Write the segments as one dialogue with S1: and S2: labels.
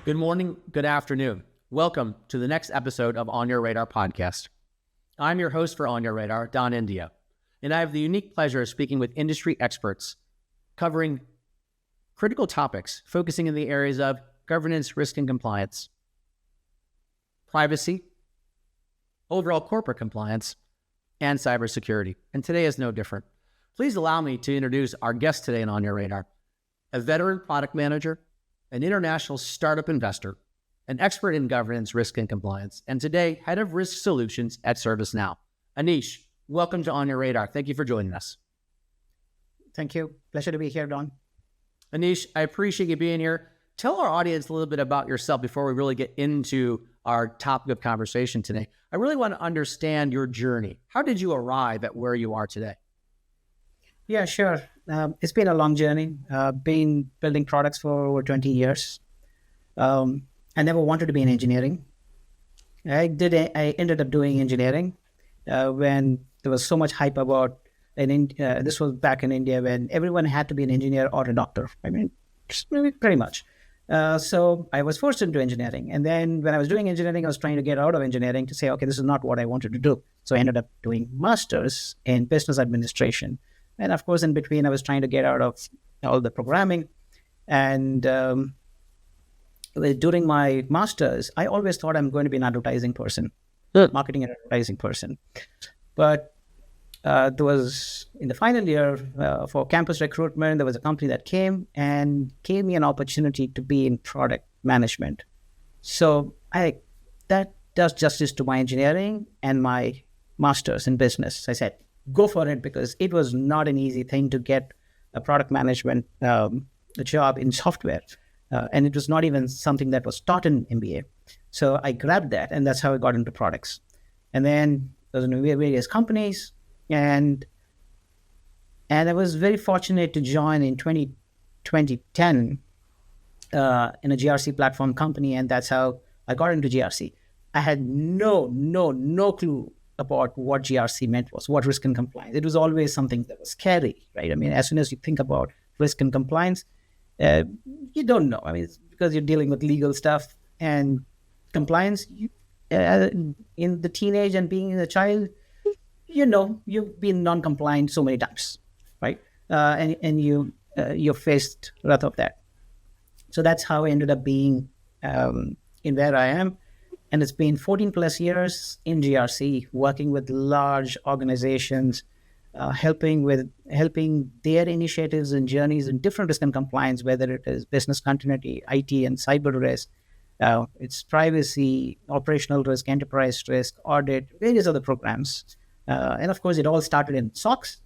S1: Good morning, good afternoon. Welcome to the next episode of On Your Radar podcast. I'm your host for On Your Radar, Don India, and I have the unique pleasure of speaking with industry experts covering critical topics, focusing in the areas of governance, risk, and compliance, privacy, overall corporate compliance, and cybersecurity. And today is no different. Please allow me to introduce our guest today on Your Radar, a veteran product manager, an international startup investor, an expert in governance, risk, and compliance, and today, head of risk solutions at ServiceNow. Aneesh, welcome to On Your Radar. Thank you for joining us.
S2: Thank you. Pleasure to be here, Don.
S1: Aneesh, I appreciate you being here. Tell our audience a little bit about yourself before we really get into our topic of conversation today. I really want to understand your journey. How did you arrive at where you are today?
S2: Yeah, sure. It's been a long journey. Been building products for over 20 years. I never wanted to be in engineering. I ended up doing engineering when there was so much hype about, this was back in India when everyone had to be an engineer or a doctor. I mean, pretty much. So I was forced into engineering. And then when I was doing engineering, I was trying to get out of engineering to say, okay, this is not what I wanted to do. So I ended up doing masters in business administration. And of course, in between, I was trying to get out of all the programming. And during my master's, I always thought I'm going to be an advertising person, marketing and advertising person. But there was, in the final year for campus recruitment, there was a company that came and gave me an opportunity to be in product management. So that does justice to my engineering and my master's in business. I said, go for it, because it was not an easy thing to get a product management job in software. And it was not even something that was taught in MBA. So I grabbed that, and that's how I got into products. And then there was various companies, and I was very fortunate to join in 2010 in a GRC platform company, and that's how I got into GRC. I had no clue about what GRC meant, what risk and compliance. It was always something that was scary, right? I mean, as soon as you think about risk and compliance, you don't know. I mean, it's because you're dealing with legal stuff and compliance. In the teenage and being a child, you've been non-compliant so many times, right? And you're faced wrath of that. So that's how I ended up being in where I am. And it's been 14 plus years in GRC, working with large organizations, helping their initiatives and journeys in different risk and compliance, whether it is business continuity, IT and cyber risk, it's privacy, operational risk, enterprise risk, audit, various other programs. And of course, it all started in SOX,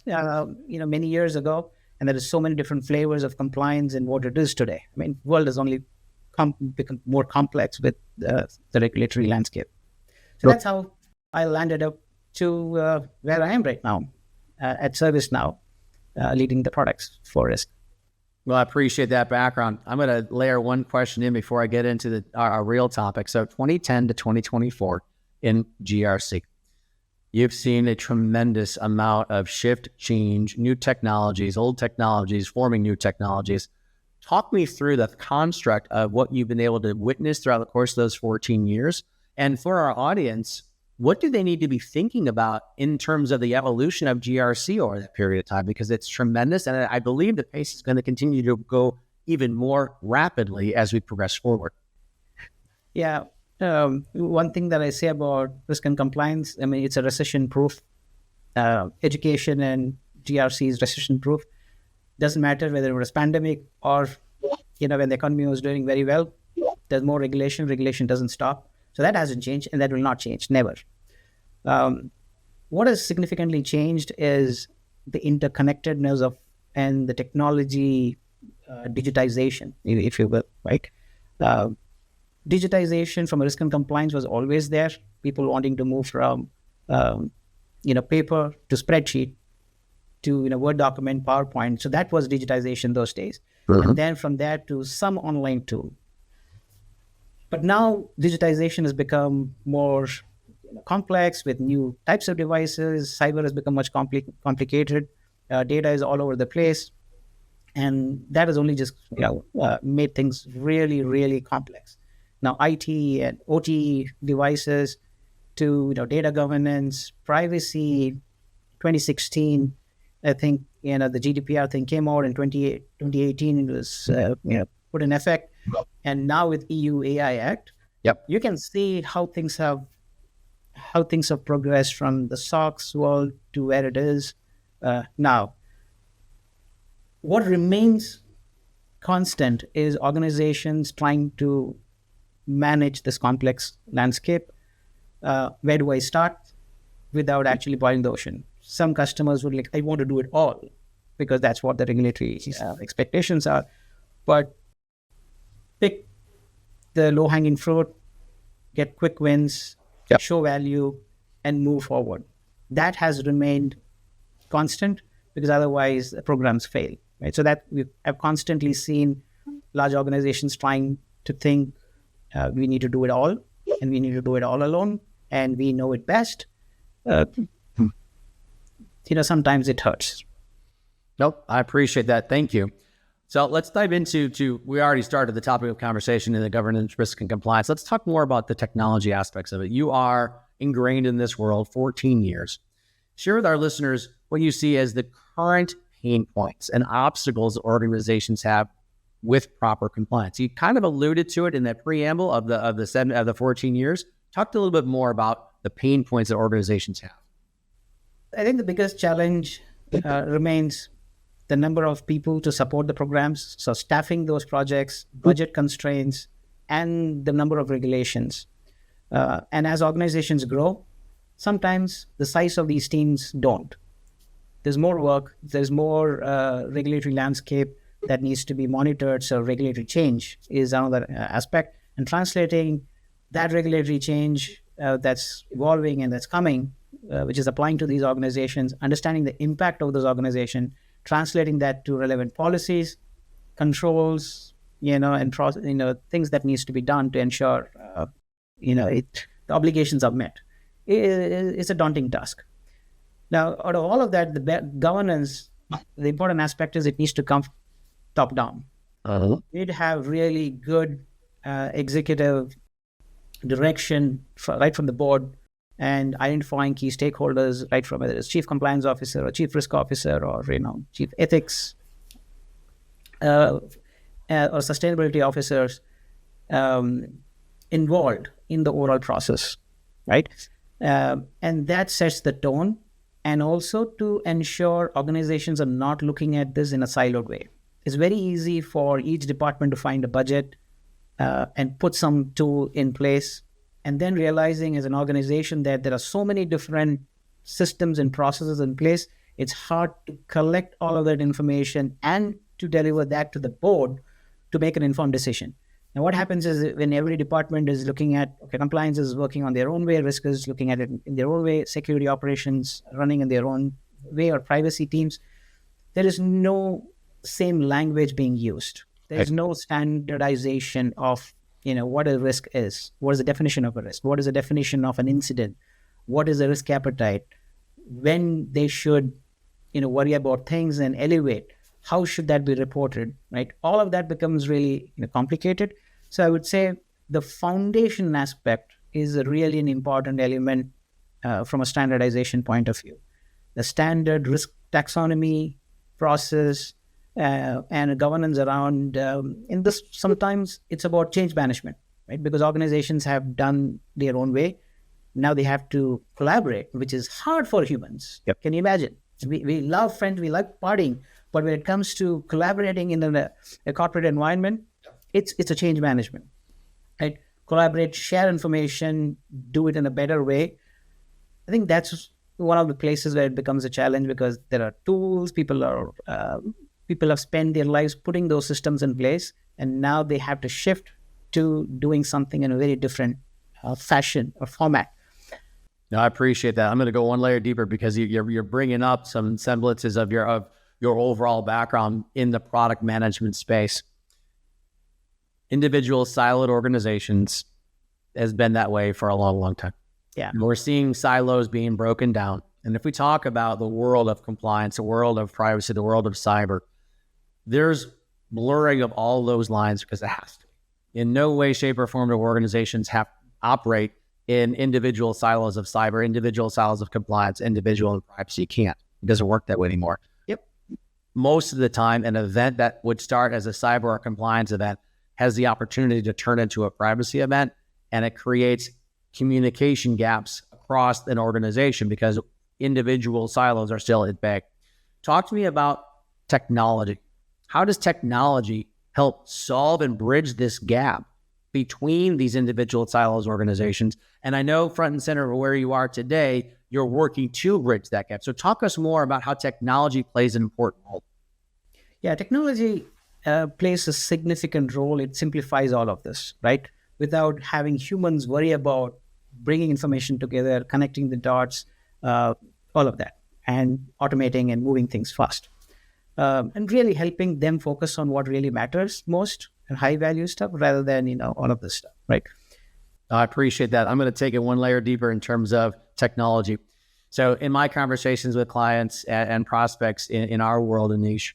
S2: many years ago. And there is so many different flavors of compliance and what it is today. I mean, world has only become more complex with the regulatory landscape. So that's how I landed up to where I am right now at ServiceNow, leading the products for risk.
S1: Well, I appreciate that background. I'm going to layer one question in before I get into our real topic. So 2010 to 2024 in GRC, you've seen a tremendous amount of shift, change, new technologies, old technologies, forming new technologies. Talk me through the construct of what you've been able to witness throughout the course of those 14 years. And for our audience, what do they need to be thinking about in terms of the evolution of GRC over that period of time? Because it's tremendous. And I believe the pace is going to continue to go even more rapidly as we progress forward.
S2: Yeah. One thing that I say about risk and compliance, I mean, it's a recession-proof. Education and GRC is recession-proof. Doesn't matter whether it was pandemic or, when the economy was doing very well, there's more regulation. Regulation doesn't stop. So that hasn't changed, and that will not change, never. What has significantly changed is the interconnectedness and the technology digitization, if you will, right? Digitization from risk and compliance was always there. People wanting to move from, paper to spreadsheet to Word document, PowerPoint. So that was digitization those days. And then from there to some online tool. But now digitization has become more complex with new types of devices. Cyber has become much complicated. Data is all over the place. And that has only just made things really, really complex. Now, IT and OT devices to data governance, privacy. 2016, I think the GDPR thing came out in 2018. It was put in effect, and now with EU AI Act,
S1: Yep.
S2: you can see how things have progressed from the SOX world to where it is now. What remains constant is organizations trying to manage this complex landscape. Where do I start without actually boiling the ocean? Some customers would I want to do it all because that's what the regulatory expectations are. But pick the low-hanging fruit, get quick wins, show value, and move forward. That has remained constant because otherwise the programs fail. Right? So that we have constantly seen large organizations trying to think we need to do it all, and we need to do it all alone, and we know it best. Sometimes it hurts.
S1: Nope, I appreciate that. Thank you. So let's dive into, we already started the topic of conversation in the governance, risk, and compliance. Let's talk more about the technology aspects of it. You are ingrained in this world 14 years. Share with our listeners what you see as the current pain points and obstacles organizations have with proper compliance. You kind of alluded to it in that preamble of the 14 years. Talk a little bit more about the pain points that organizations have.
S2: I think the biggest challenge remains the number of people to support the programs. So staffing those projects, budget constraints, and the number of regulations. And as organizations grow, sometimes the size of these teams don't. There's more work, there's more regulatory landscape that needs to be monitored. So regulatory change is another aspect. And translating that regulatory change that's evolving and that's coming, which is applying to these organizations, understanding the impact of those organizations, translating that to relevant policies, controls, and things that needs to be done to ensure, the obligations are met. It's a daunting task. Now, out of all of that, the governance, the important aspect is it needs to come top down. You need to have really good executive direction right from the board, and identifying key stakeholders right from whether it's chief compliance officer or chief risk officer or chief ethics or sustainability officers involved in the overall process, right? And that sets the tone, and also to ensure organizations are not looking at this in a siloed way. It's very easy for each department to find a budget and put some tool in place, and then realizing as an organization that there are so many different systems and processes in place, it's hard to collect all of that information and to deliver that to the board to make an informed decision. Now, what happens is when every department is looking at, compliance is working on their own way, risk is looking at it in their own way, security operations running in their own way, or privacy teams, there is no same language being used. There's no standardization of what a risk is. What is the definition of a risk? What is the definition of an incident? What is the risk appetite? When they should, worry about things and elevate, how should that be reported, right? All of that becomes really complicated. So I would say the foundation aspect is really an important element from a standardization point of view. The standard risk taxonomy process and governance around, in this, sometimes it's about change management, right? Because organizations have done their own way. Now they have to collaborate, which is hard for humans.
S1: Yep.
S2: Can you imagine? We love friends, we like partying, but when it comes to collaborating in a corporate environment, it's a change management, right? Collaborate, share information, do it in a better way. I think that's one of the places where it becomes a challenge, because there are tools, people have spent their lives putting those systems in place, and now they have to shift to doing something in a very different fashion or format.
S1: No, I appreciate that. I'm going to go one layer deeper, because you're bringing up some semblances of your overall background in the product management space. Individual siloed organizations has been that way for a long, long time.
S2: Yeah,
S1: we're seeing silos being broken down. And if we talk about the world of compliance, the world of privacy, the world of cyber, there's blurring of all those lines because it has to. In no way, shape, or form do organizations have operate in individual silos of cyber, individual silos of compliance, individual privacy. You can't. It doesn't work that way anymore.
S2: Yep.
S1: Most of the time, an event that would start as a cyber or compliance event has the opportunity to turn into a privacy event, and it creates communication gaps across an organization because individual silos are still at bay. Talk to me about technology. How does technology help solve and bridge this gap between these individual silos organizations? And I know front and center of where you are today, you're working to bridge that gap. So talk us more about how technology plays an important role.
S2: Yeah, technology plays a significant role. It simplifies all of this, right? Without having humans worry about bringing information together, connecting the dots, all of that, and automating and moving things fast. And really helping them focus on what really matters most and high value stuff rather than, all of this stuff, right?
S1: I appreciate that. I'm going to take it one layer deeper in terms of technology. So in my conversations with clients and prospects in our world, Aneesh,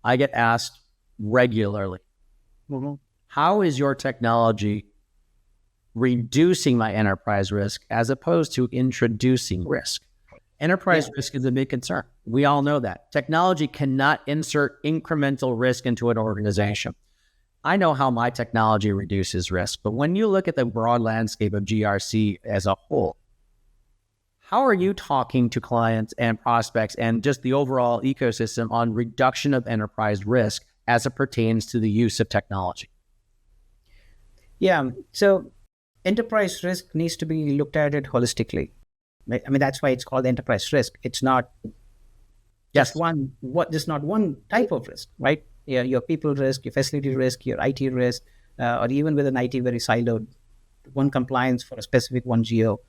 S1: I get asked regularly, how is your technology reducing my enterprise risk as opposed to introducing risk? Enterprise risk is a big concern. We all know that. Technology cannot insert incremental risk into an organization. I know how my technology reduces risk, but when you look at the broad landscape of GRC as a whole, how are you talking to clients and prospects and just the overall ecosystem on reduction of enterprise risk as it pertains to the use of technology?
S2: Yeah, so enterprise risk needs to be looked at it holistically. Right? I mean, that's why it's called enterprise risk. It's not just not one type of risk, right? Yeah, your people risk, your facility risk, your IT risk, or even with an IT very siloed, one compliance for a specific one geo.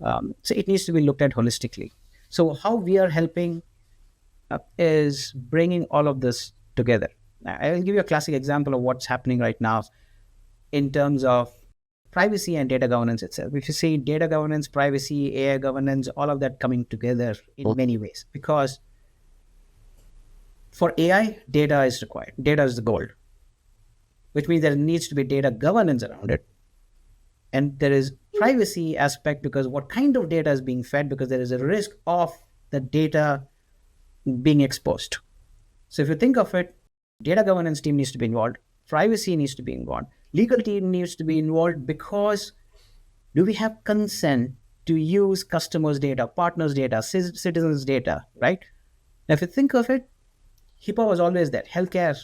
S2: So it needs to be looked at holistically. So how we are helping is bringing all of this together. I will give you a classic example of what's happening right now in terms of privacy and data governance itself. If you see data governance, privacy, AI governance, all of that coming together in many ways, because for AI, data is required. Data is the gold, which means there needs to be data governance around it. And there is privacy aspect because what kind of data is being fed, because there is a risk of the data being exposed. So if you think of it, data governance team needs to be involved. Privacy needs to be involved. Legal team needs to be involved because do we have consent to use customers' data, partners' data, citizens' data, right? Now, if you think of it, HIPAA was always there. Healthcare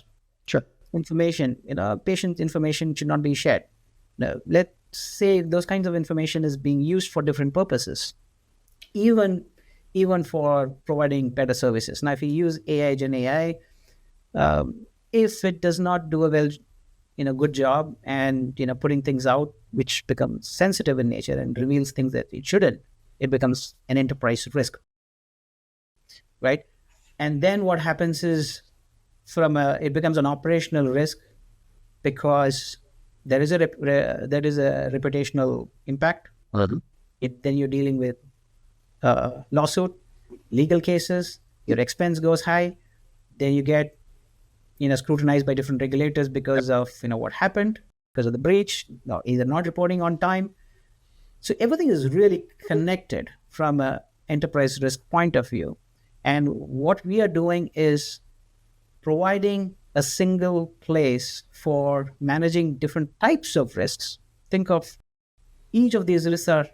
S2: information, patient information should not be shared. Now, let's say those kinds of information is being used for different purposes, even for providing better services. Now, if you use AI, Gen AI, if it does not do a good job and putting things out which becomes sensitive in nature and reveals things that it shouldn't, it becomes an enterprise risk, right? And then what happens is it becomes an operational risk because there is a reputational impact.
S1: Mm-hmm.
S2: Then you're dealing with lawsuit, legal cases, your expense goes high, then you get scrutinized by different regulators because of what happened, because of the breach, either not reporting on time. So everything is really connected from an enterprise risk point of view. And what we are doing is providing a single place for managing different types of risks. Think of each of these risks are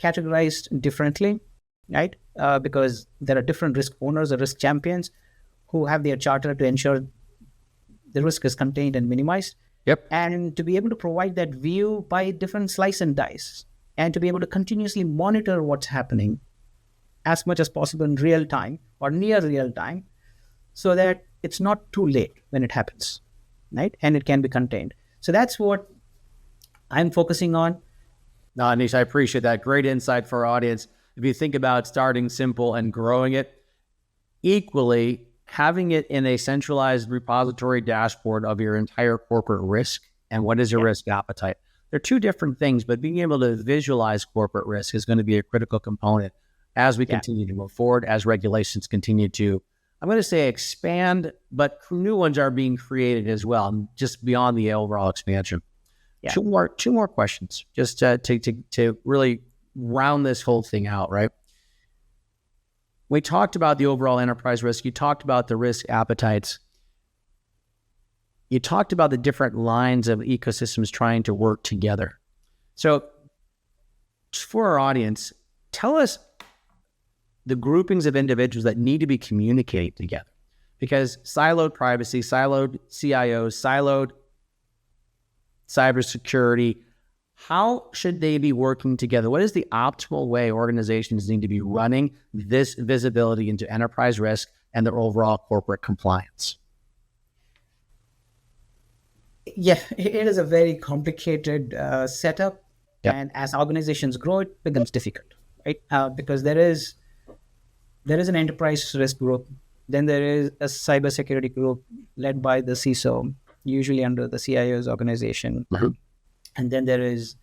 S2: categorized differently, right? Because there are different risk owners or risk champions who have their charter to ensure the risk is contained and minimized.
S1: Yep.
S2: And to be able to provide that view by different slice and dice, and to be able to continuously monitor what's happening as much as possible in real time or near real time, so that it's not too late when it happens, right? And it can be contained. So that's what I'm focusing on.
S1: No, Aneesh, I appreciate that. Great insight for our audience. If you think about starting simple and growing it, equally having it in a centralized repository dashboard of your entire corporate risk and what is your risk appetite. They're two different things, but being able to visualize corporate risk is going to be a critical component as we continue to move forward, as regulations continue to I'm going to say expand, but new ones are being created as well, just beyond the overall expansion.
S2: Yeah.
S1: Two more questions, just to really round this whole thing out, right? We talked about the overall enterprise risk. You talked about the risk appetites. You talked about the different lines of ecosystems trying to work together. So for our audience, tell us the groupings of individuals that need to be communicating together, because siloed privacy, siloed CIOs, siloed cybersecurity, how should they be working together? What is the optimal way organizations need to be running this visibility into enterprise risk and their overall corporate compliance?
S2: Yeah, it is a very complicated setup.
S1: Yep.
S2: And as organizations grow, it becomes difficult, right? Because there is an enterprise risk group, then there is a cybersecurity group led by the CISO, usually under the CIO's organization.
S1: Mm-hmm.
S2: And then there is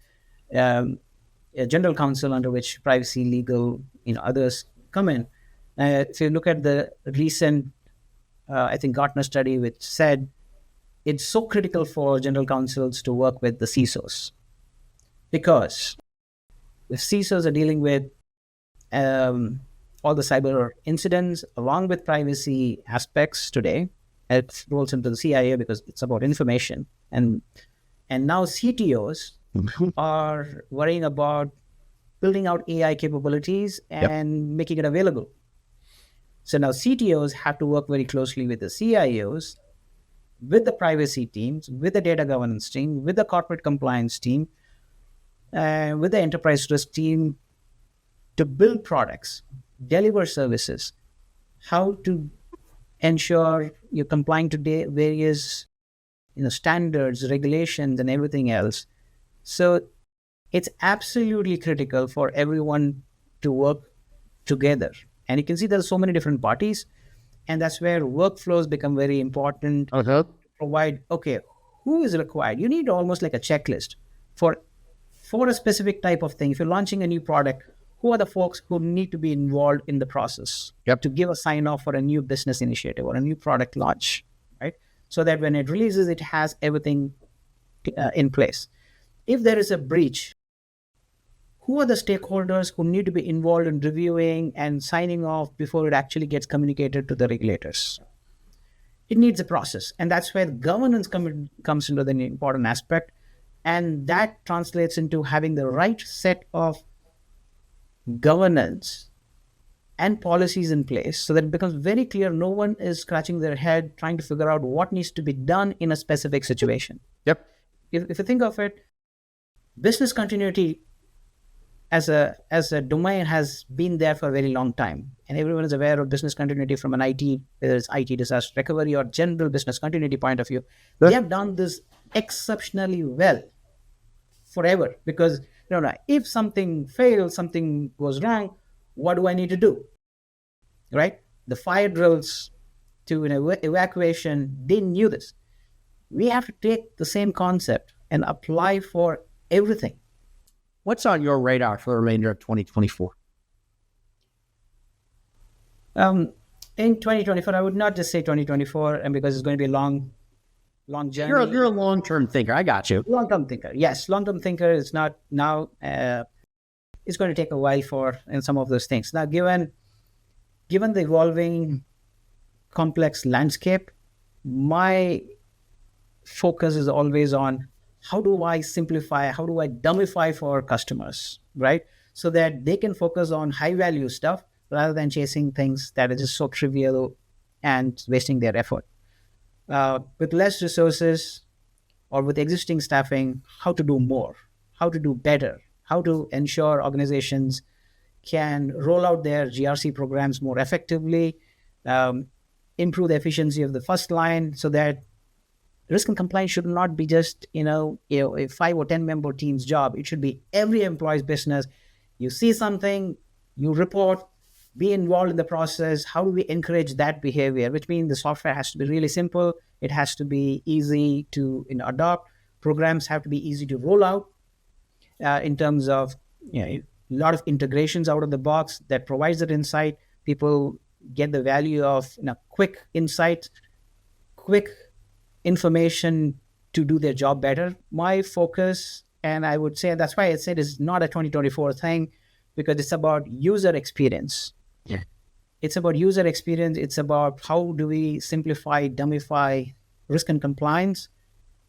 S2: a general counsel under which privacy, legal, others come in. If you look at the recent, I think Gartner study, which said it's so critical for general counsels to work with the CISOs, because if CISOs are dealing with all the cyber incidents along with privacy aspects today, it rolls into the CIO because it's about information, and now CTOs are worrying about building out AI capabilities and making it available. So now CTOs have to work very closely with the CIOs, with the privacy teams, with the data governance team, with the corporate compliance team, with the enterprise risk team, to build products, deliver services, how to ensure you're complying to various standards, regulations, and everything else. So it's absolutely critical for everyone to work together. And you can see there's so many different parties, and that's where workflows become very important.
S1: Uh-huh.
S2: Provide, okay, who is required? You need almost like a checklist for a specific type of thing. If you're launching a new product, who are the folks who need to be involved in the process to give a sign off for a new business initiative or a new product launch, right? So that when it releases, it has everything in place. If there is a breach, who are the stakeholders who need to be involved in reviewing and signing off before it actually gets communicated to the regulators? It needs a process. And that's where governance comes into the important aspect. And that translates into having the right set of governance and policies in place so that it becomes very clear no one is scratching their head trying to figure out what needs to be done in a specific situation.
S1: Yep.
S2: If you think of it, business continuity as a domain has been there for a very long time, and everyone is aware of business continuity from an IT, whether it's IT disaster recovery or general business continuity point of view. They have done this exceptionally well forever, because if something fails, something goes wrong, what do I need to do? Right? The fire drills to evacuation, they knew this. We have to take the same concept and apply for everything.
S1: What's on your radar for the remainder of 2024?
S2: In 2024, I would not just say 2024, and because it's going to be a long journey.
S1: You're a long-term thinker. I got you.
S2: Long-term thinker. Yes, long-term thinker is not now. It's going to take a while in some of those things. Now, given the evolving complex landscape, my focus is always on how do I simplify, how do I dumbify for customers, right? So that they can focus on high-value stuff rather than chasing things that are just so trivial and wasting their effort. With less resources or with existing staffing, how to do more, how to do better, how to ensure organizations can roll out their GRC programs more effectively, improve the efficiency of the first line, so that risk and compliance should not be just a 5 or 10 member team's job. It should be every employee's business. You see something, you report, be involved in the process. How do we encourage that behavior? Which means the software has to be really simple. It has to be easy to adopt. Programs have to be easy to roll out in terms of a lot of integrations out of the box that provides that insight. People get the value of quick insight, quick information to do their job better. My focus, and I would say that's why I said it's not a 2024 thing, because it's about user experience.
S1: Yeah.
S2: It's about user experience. It's about how do we simplify, dumbify risk and compliance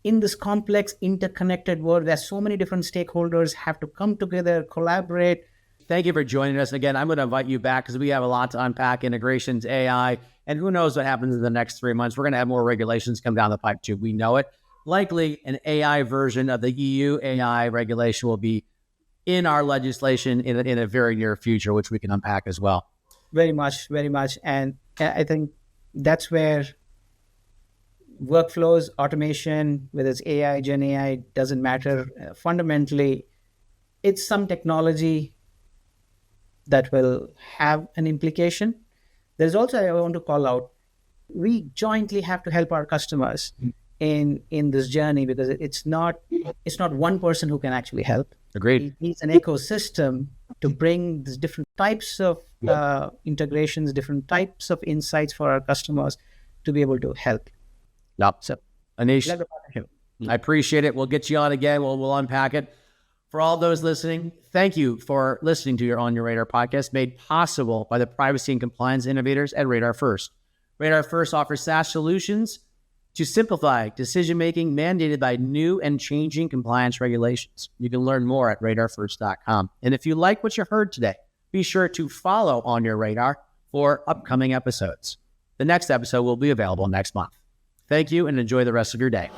S2: in this complex, interconnected world where so many different stakeholders have to come together, collaborate.
S1: Thank you for joining us again. I'm going to invite you back because we have a lot to unpack: integrations, AI, and who knows what happens in the next 3 months. We're going to have more regulations come down the pipe too. We know it. Likely an AI version of the EU AI regulation will be in our legislation in a very near future, which we can unpack as well.
S2: Very much, very much. And I think that's where workflows, automation, whether it's AI, Gen AI, doesn't matter. Fundamentally, it's some technology that will have an implication. There's also, I want to call out, we jointly have to help our customers in this journey, because it's not one person who can actually help.
S1: Agreed.
S2: It needs an ecosystem to bring these different types of integrations, different types of insights for our customers to be able to help.
S1: Yep.
S2: So,
S1: Aneesh, I appreciate it. We'll get you on again. We'll unpack it. For all those listening, thank you for listening to your On Your Radar podcast, made possible by the privacy and compliance innovators at Radar First. Radar First offers SaaS solutions to simplify decision-making mandated by new and changing compliance regulations. You can learn more at radarfirst.com. And if you like what you heard today, be sure to follow On Your Radar for upcoming episodes. The next episode will be available next month. Thank you and enjoy the rest of your day.